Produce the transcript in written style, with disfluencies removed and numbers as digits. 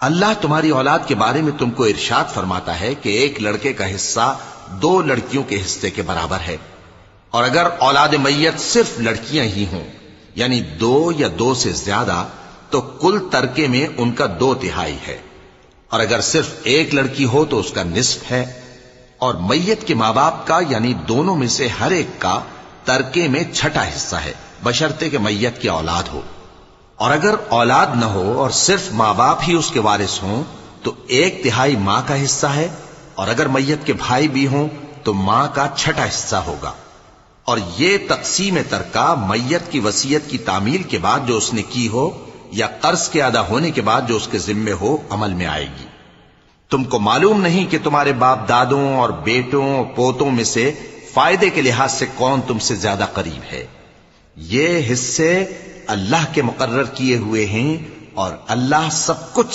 अल्लाह तुम्हारी औलाद के बारे में तुमको इरशाद फरमाता है कि एक लड़के का हिस्सा 2 लड़कियों के हिस्से के बराबर है, और अगर औलाद मैयत सिर्फ लड़कियां ही हों, यानी 2 या 2 से ज्यादा, तो कुल तरके में उनका 2/3 है। और अगर सिर्फ एक लड़की हो तो उसका निस्फ है। और मैयत के माँ बाप का यानी दोनों में से हर एक का तरके में 6ठा हिस्सा है, बशर्ते के मैयत की औलाद हो। और अगर औलाद न हो और सिर्फ माँ बाप ही उसके वारिस हों तो 1/3 माँ का हिस्सा है, और अगर मैयत के भाई भी हों तो माँ का 6ठा हिस्सा होगा। और ये तकसीम तरका मैयत की वसीयत की तामील के बाद जो उसने की हो या कर्ज के अदा होने के बाद जो उसके जिम्मे हो अमल में आएगी। तुमको मालूम नहीं कि तुम्हारे बाप दादों और बेटों और पोतों में से फायदे के लिहाज से कौन तुमसे ज्यादा करीब है। ये हिस्से अल्लाह के मुकर्रर किए हुए हैं और अल्लाह सब कुछ